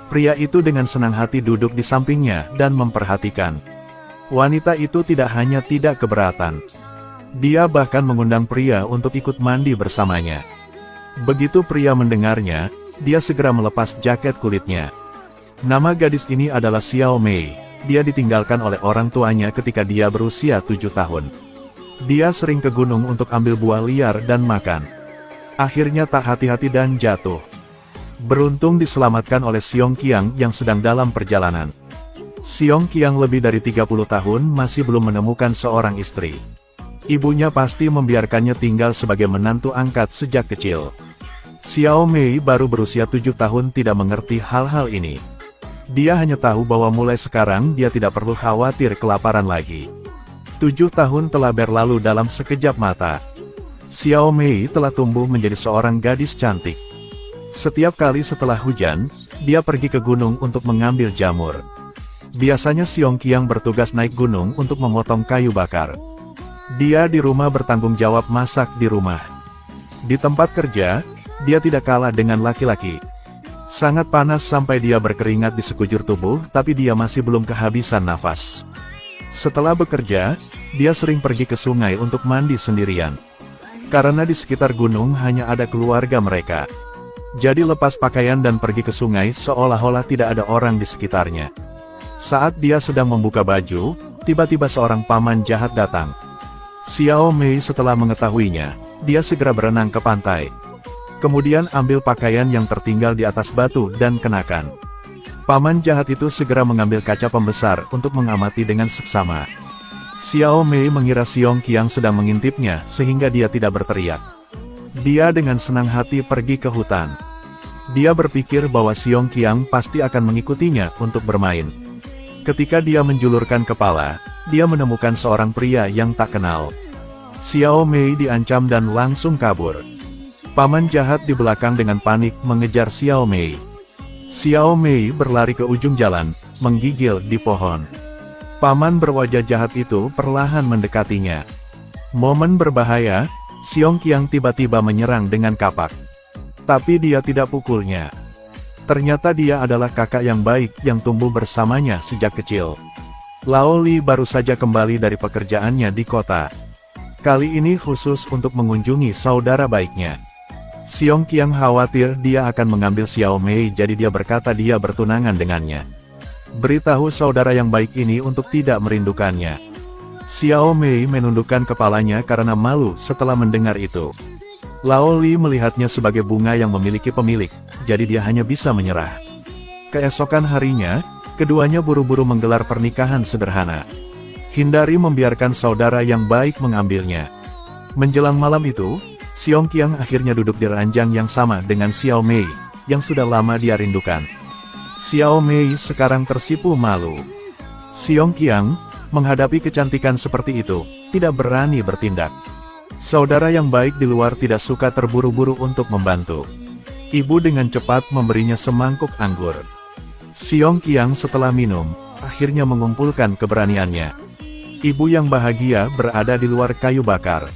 Pria itu dengan senang hati duduk di sampingnya dan memperhatikan. Wanita itu tidak hanya tidak keberatan. Dia bahkan mengundang pria untuk ikut mandi bersamanya. Begitu pria mendengarnya, dia segera melepas jaket kulitnya. Nama gadis ini adalah Xiao Mei. Dia ditinggalkan oleh orang tuanya ketika dia berusia 7 tahun. Dia sering ke gunung untuk ambil buah liar dan makan. Akhirnya tak hati-hati dan jatuh. Beruntung diselamatkan oleh Xiong Qiang yang sedang dalam perjalanan. Xiong Qiang lebih dari 30 tahun masih belum menemukan seorang istri. Ibunya pasti membiarkannya tinggal sebagai menantu angkat sejak kecil. Xiao Mei baru berusia 7 tahun tidak mengerti hal-hal ini. Dia hanya tahu bahwa mulai sekarang dia tidak perlu khawatir kelaparan lagi. 7 tahun telah berlalu dalam sekejap mata. Xiao Mei telah tumbuh menjadi seorang gadis cantik. Setiap kali setelah hujan, dia pergi ke gunung untuk mengambil jamur. Biasanya Xiong Qiang bertugas naik gunung untuk memotong kayu bakar. Dia di rumah bertanggung jawab masak di rumah. Di tempat kerja, dia tidak kalah dengan laki-laki. Sangat panas sampai dia berkeringat di sekujur tubuh, tapi dia masih belum kehabisan nafas. Setelah bekerja, dia sering pergi ke sungai untuk mandi sendirian. Karena di sekitar gunung hanya ada keluarga mereka. Jadi lepas pakaian dan pergi ke sungai seolah-olah tidak ada orang di sekitarnya. Saat dia sedang membuka baju, tiba-tiba seorang paman jahat datang. Xiao Mei setelah mengetahuinya, dia segera berenang ke pantai. Kemudian ambil pakaian yang tertinggal di atas batu dan kenakan. Paman jahat itu segera mengambil kaca pembesar untuk mengamati dengan seksama. Xiao Mei mengira Xiong Qiang sedang mengintipnya sehingga dia tidak berteriak. Dia dengan senang hati pergi ke hutan. Dia berpikir bahwa Xiong Qiang pasti akan mengikutinya untuk bermain. Ketika dia menjulurkan kepala, dia menemukan seorang pria yang tak kenal. Xiao Mei diancam dan langsung kabur. Paman jahat di belakang dengan panik mengejar Xiao Mei. Xiao Mei berlari ke ujung jalan, menggigil di pohon. Paman berwajah jahat itu perlahan mendekatinya. Momen berbahaya, Xiong Qiang tiba-tiba menyerang dengan kapak. Tapi dia tidak pukulnya. Ternyata dia adalah kakak yang baik yang tumbuh bersamanya sejak kecil. Lao Li baru saja kembali dari pekerjaannya di kota. Kali ini khusus untuk mengunjungi saudara baiknya. Xiong Qiang khawatir dia akan mengambil Xiao Mei, jadi dia berkata dia bertunangan dengannya. Beritahu saudara yang baik ini untuk tidak merindukannya. Xiao Mei menundukkan kepalanya karena malu setelah mendengar itu. Lao Li melihatnya sebagai bunga yang memiliki pemilik, jadi dia hanya bisa menyerah. Keesokan harinya, keduanya buru-buru menggelar pernikahan sederhana. Hindari membiarkan saudara yang baik mengambilnya. Menjelang malam itu, Xiong Qiang akhirnya duduk di ranjang yang sama dengan Xiao Mei, yang sudah lama dia rindukan. Xiao Mei sekarang tersipu malu. Xiong Qiang, menghadapi kecantikan seperti itu, tidak berani bertindak. Saudara yang baik di luar tidak suka terburu-buru untuk membantu. Ibu dengan cepat memberinya semangkuk anggur. Xiong Qiang setelah minum, akhirnya mengumpulkan keberaniannya. Ibu yang bahagia berada di luar kayu bakar.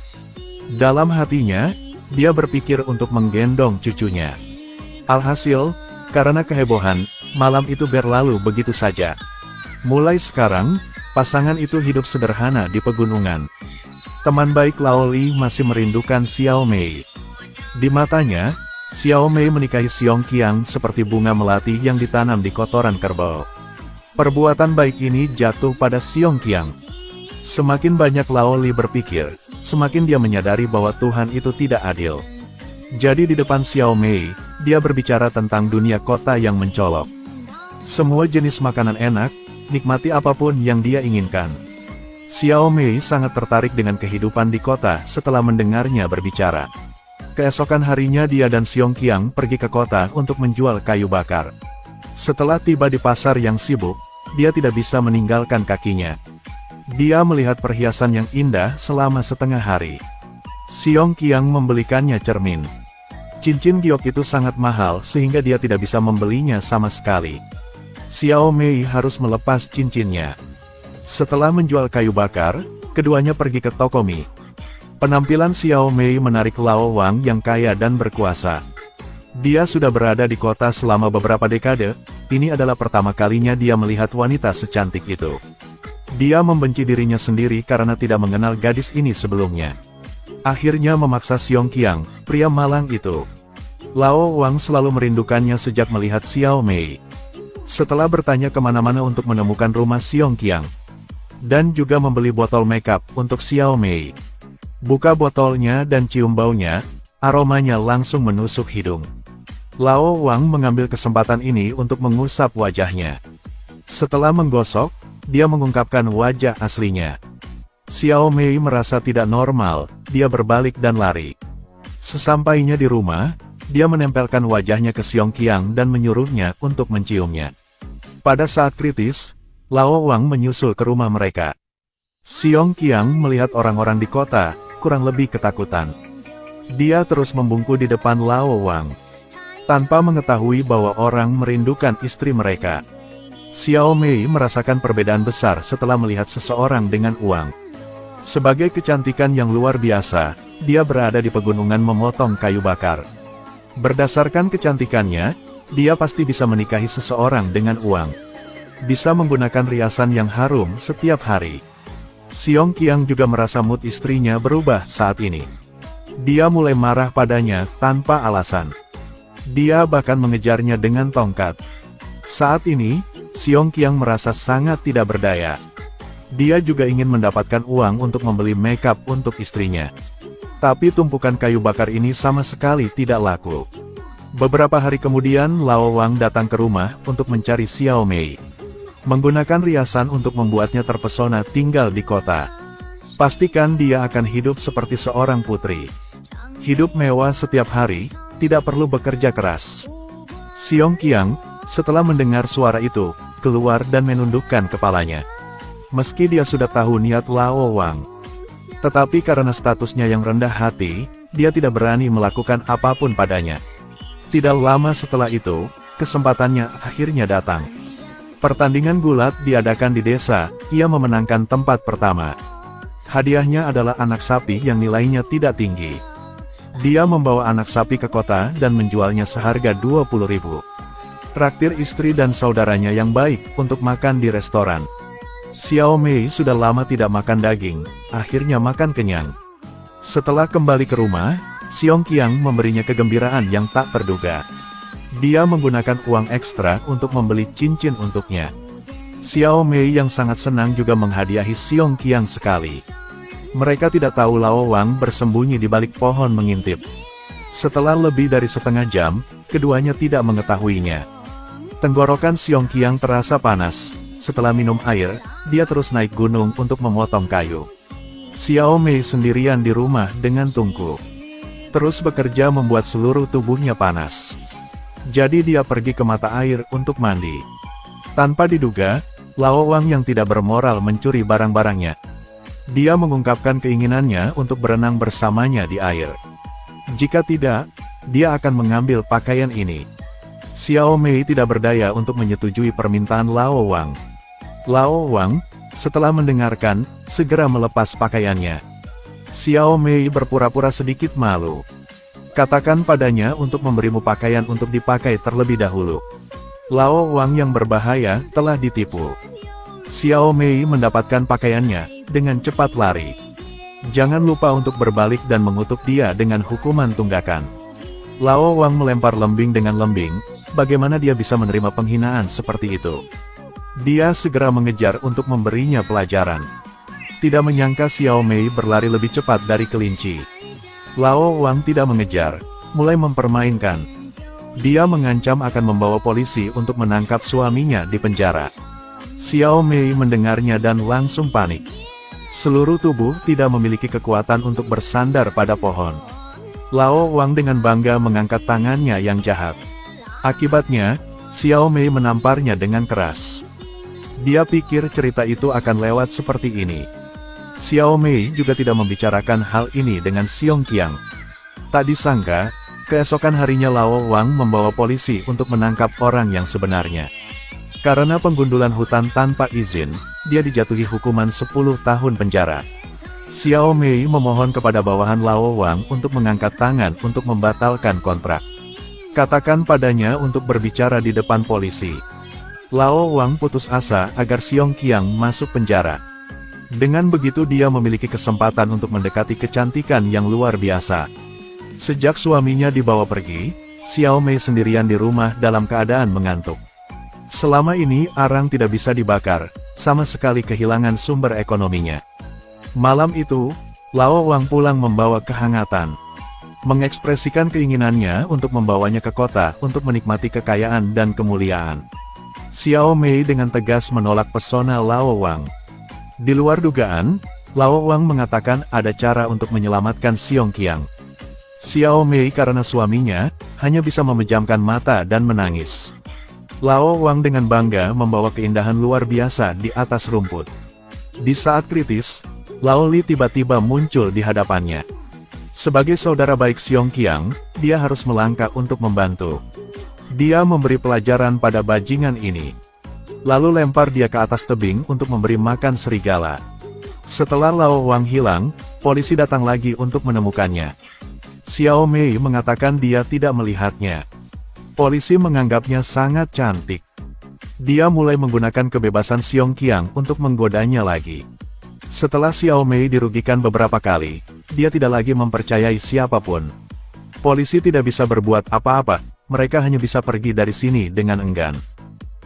Dalam hatinya, dia berpikir untuk menggendong cucunya. Alhasil, karena kehebohan, malam itu berlalu begitu saja. Mulai sekarang, pasangan itu hidup sederhana di pegunungan. Teman baik Lao Li masih merindukan Xiao Mei. Di matanya, Xiao Mei menikahi Xiong Qiang seperti bunga melati yang ditanam di kotoran kerbau. Perbuatan baik ini jatuh pada Xiong Qiang. Semakin banyak Lao Li berpikir, semakin dia menyadari bahwa Tuhan itu tidak adil. Jadi di depan Xiao Mei, dia berbicara tentang dunia kota yang mencolok. Semua jenis makanan enak, nikmati apapun yang dia inginkan. Xiao Mei sangat tertarik dengan kehidupan di kota setelah mendengarnya berbicara. Keesokan harinya dia dan Xiong Qiang pergi ke kota untuk menjual kayu bakar. Setelah tiba di pasar yang sibuk, dia tidak bisa meninggalkan kakinya. Dia melihat perhiasan yang indah selama setengah hari. Xiong Qiang membelikannya cermin. Cincin giok itu sangat mahal sehingga dia tidak bisa membelinya sama sekali. Xiao Mei harus melepas cincinnya. Setelah menjual kayu bakar, keduanya pergi ke toko mie. Penampilan Xiao Mei menarik Lao Wang yang kaya dan berkuasa. Dia sudah berada di kota selama beberapa dekade, ini adalah pertama kalinya dia melihat wanita secantik itu. Dia membenci dirinya sendiri karena tidak mengenal gadis ini sebelumnya. Akhirnya memaksa Xiong Qiang, pria malang itu. Lao Wang selalu merindukannya sejak melihat Xiao Mei. Setelah bertanya kemana-mana untuk menemukan rumah Xiong Qiang, dan juga membeli botol makeup untuk Xiao Mei. Buka botolnya dan cium baunya, aromanya langsung menusuk hidung. Lao Wang mengambil kesempatan ini untuk mengusap wajahnya. Setelah menggosok, dia mengungkapkan wajah aslinya. Xiao Mei merasa tidak normal, dia berbalik dan lari. Sesampainya di rumah, dia menempelkan wajahnya ke Xiong Qiang dan menyuruhnya untuk menciumnya. Pada saat kritis, Lao Wang menyusul ke rumah mereka. Xiong Qiang melihat orang-orang di kota, kurang lebih ketakutan. Dia terus membungkuk di depan Lao Wang, tanpa mengetahui bahwa orang merindukan istri mereka. Xiao Mei merasakan perbedaan besar setelah melihat seseorang dengan uang. Sebagai kecantikan yang luar biasa, dia berada di pegunungan memotong kayu bakar. Berdasarkan kecantikannya, dia pasti bisa menikahi seseorang dengan uang. Bisa menggunakan riasan yang harum setiap hari. Xiong Qiang juga merasa mood istrinya berubah saat ini. Dia mulai marah padanya tanpa alasan. Dia bahkan mengejarnya dengan tongkat. Saat ini, Xiong Qiang merasa sangat tidak berdaya. Dia juga ingin mendapatkan uang untuk membeli makeup untuk istrinya. Tapi tumpukan kayu bakar ini sama sekali tidak laku. Beberapa hari kemudian Lao Wang datang ke rumah untuk mencari Xiao Mei. Menggunakan riasan untuk membuatnya terpesona tinggal di kota. Pastikan dia akan hidup seperti seorang putri. Hidup mewah setiap hari, tidak perlu bekerja keras. Xiong Qiang, setelah mendengar suara itu, keluar dan menundukkan kepalanya. Meski dia sudah tahu niat Lao Wang, tetapi karena statusnya yang rendah hati, dia tidak berani melakukan apapun padanya. Tidak lama setelah itu, kesempatannya akhirnya datang. Pertandingan gulat diadakan di desa, ia memenangkan tempat pertama. Hadiahnya adalah anak sapi yang nilainya tidak tinggi. Dia membawa anak sapi ke kota dan menjualnya seharga 20.000. Traktir istri dan saudaranya yang baik untuk makan di restoran. Xiao Mei sudah lama tidak makan daging, akhirnya makan kenyang. Setelah kembali ke rumah, Xiong Qiang memberinya kegembiraan yang tak terduga. Dia menggunakan uang ekstra untuk membeli cincin untuknya. Xiao Mei yang sangat senang juga menghadiahi Xiong Qiang sekali. Mereka tidak tahu Lao Wang bersembunyi di balik pohon mengintip. Setelah lebih dari setengah jam, keduanya tidak mengetahuinya. Tenggorokan Xiong Qiang terasa panas. Setelah minum air, dia terus naik gunung untuk memotong kayu. Xiao Mei sendirian di rumah dengan tungku. Terus bekerja membuat seluruh tubuhnya panas. Jadi dia pergi ke mata air untuk mandi. Tanpa diduga, Lao Wang yang tidak bermoral mencuri barang-barangnya. Dia mengungkapkan keinginannya untuk berenang bersamanya di air. Jika tidak, dia akan mengambil pakaian ini. Xiao Mei tidak berdaya untuk menyetujui permintaan Lao Wang. Lao Wang, setelah mendengarkan, segera melepas pakaiannya. Xiao Mei berpura-pura sedikit malu. Katakan padanya untuk memberimu pakaian untuk dipakai terlebih dahulu. Lao Wang yang berbahaya telah ditipu. Xiao Mei mendapatkan pakaiannya dengan cepat lari. Jangan lupa untuk berbalik dan mengutuk dia dengan hukuman tunggakan. Lao Wang melempar lembing dengan lembing, bagaimana dia bisa menerima penghinaan seperti itu? Dia segera mengejar untuk memberinya pelajaran. Tidak menyangka Xiao Mei berlari lebih cepat dari kelinci. Lao Wang tidak mengejar, mulai mempermainkan. Dia mengancam akan membawa polisi untuk menangkap suaminya di penjara. Xiao Mei mendengarnya dan langsung panik. Seluruh tubuh tidak memiliki kekuatan untuk bersandar pada pohon. Lao Wang dengan bangga mengangkat tangannya yang jahat. Akibatnya, Xiao Mei menamparnya dengan keras. Dia pikir cerita itu akan lewat seperti ini. Xiao Mei juga tidak membicarakan hal ini dengan Xiong Qiang. Tak disangka, keesokan harinya Lao Wang membawa polisi untuk menangkap orang yang sebenarnya. Karena penggundulan hutan tanpa izin, dia dijatuhi hukuman 10 tahun penjara. Xiao Mei memohon kepada bawahan Lao Wang untuk mengangkat tangan untuk membatalkan kontrak. Katakan padanya untuk berbicara di depan polisi. Lao Wang putus asa agar Xiong Qiang masuk penjara. Dengan begitu dia memiliki kesempatan untuk mendekati kecantikan yang luar biasa. Sejak suaminya dibawa pergi, Xiao Mei sendirian di rumah dalam keadaan mengantuk. Selama ini arang tidak bisa dibakar, sama sekali kehilangan sumber ekonominya. Malam itu, Lao Wang pulang membawa kehangatan. Mengekspresikan keinginannya untuk membawanya ke kota untuk menikmati kekayaan dan kemuliaan. Xiao Mei dengan tegas menolak pesona Lao Wang. Di luar dugaan, Lao Wang mengatakan ada cara untuk menyelamatkan Xiong Qiang. Xiao Mei karena suaminya, hanya bisa memejamkan mata dan menangis. Lao Wang dengan bangga membawa keindahan luar biasa di atas rumput. Di saat kritis, Lao Li tiba-tiba muncul di hadapannya. Sebagai saudara baik Xiong Qiang, dia harus melangkah untuk membantu. Dia memberi pelajaran pada bajingan ini. Lalu lempar dia ke atas tebing untuk memberi makan serigala. Setelah Lao Wang hilang, polisi datang lagi untuk menemukannya. Xiao Mei mengatakan dia tidak melihatnya. Polisi menganggapnya sangat cantik. Dia mulai menggunakan kebebasan Xiong Qiang untuk menggodanya lagi. Setelah Xiao Mei dirugikan beberapa kali, dia tidak lagi mempercayai siapapun. Polisi tidak bisa berbuat apa-apa, mereka hanya bisa pergi dari sini dengan enggan.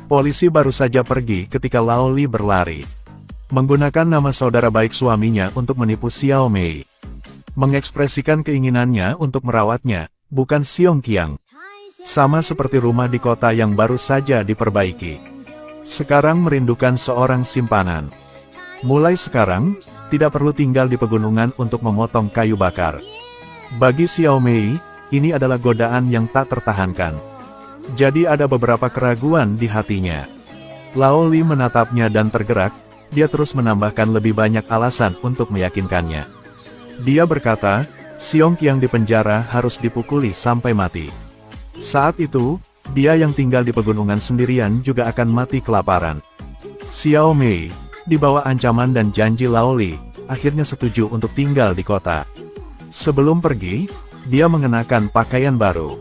Polisi baru saja pergi ketika Lao Li berlari. Menggunakan nama saudara baik suaminya untuk menipu Xiao Mei. Mengekspresikan keinginannya untuk merawatnya, bukan Xiong Qiang. Sama seperti rumah di kota yang baru saja diperbaiki. Sekarang merindukan seorang simpanan. Mulai sekarang, tidak perlu tinggal di pegunungan untuk memotong kayu bakar. Bagi Xiao Mei, ini adalah godaan yang tak tertahankan. Jadi ada beberapa keraguan di hatinya. Lao Li menatapnya dan tergerak, dia terus menambahkan lebih banyak alasan untuk meyakinkannya. Dia berkata, Xiong Qiang di penjara harus dipukuli sampai mati. Saat itu, dia yang tinggal di pegunungan sendirian juga akan mati kelaparan. Xiao Mei, di bawah ancaman dan janji Lao Li, akhirnya setuju untuk tinggal di kota. Sebelum pergi, dia mengenakan pakaian baru.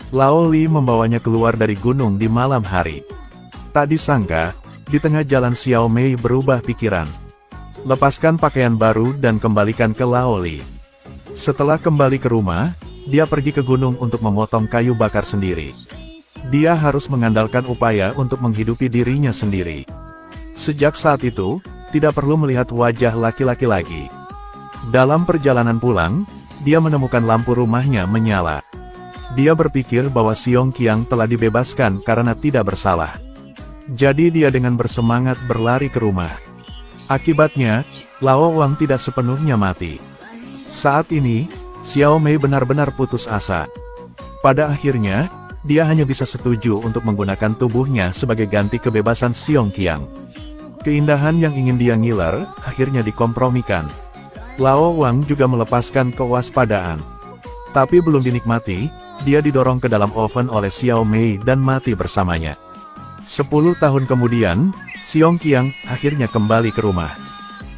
Lao Li membawanya keluar dari gunung di malam hari. Tak disangka, di tengah jalan Xiao Mei berubah pikiran. Lepaskan pakaian baru dan kembalikan ke Lao Li. Setelah kembali ke rumah, dia pergi ke gunung untuk memotong kayu bakar sendiri. Dia harus mengandalkan upaya untuk menghidupi dirinya sendiri. Sejak saat itu, tidak perlu melihat wajah laki-laki lagi. Dalam perjalanan pulang, dia menemukan lampu rumahnya menyala. Dia berpikir bahwa Xiong Qiang telah dibebaskan karena tidak bersalah. Jadi dia dengan bersemangat berlari ke rumah. Akibatnya, Lao Wang tidak sepenuhnya mati. Saat ini, Xiao Mei benar-benar putus asa. Pada akhirnya, dia hanya bisa setuju untuk menggunakan tubuhnya sebagai ganti kebebasan Xiong Qiang. Keindahan yang ingin dia ngiler, akhirnya dikompromikan. Lao Wang juga melepaskan kewaspadaan. Tapi belum dinikmati, dia didorong ke dalam oven oleh Xiao Mei dan mati bersamanya. 10 tahun kemudian, Xiong Qiang akhirnya kembali ke rumah.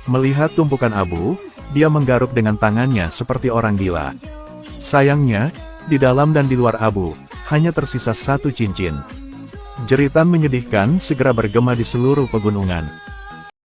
Melihat tumpukan abu, dia menggaruk dengan tangannya seperti orang gila. Sayangnya, di dalam dan di luar abu, hanya tersisa satu cincin. Jeritan menyedihkan segera bergema di seluruh pegunungan.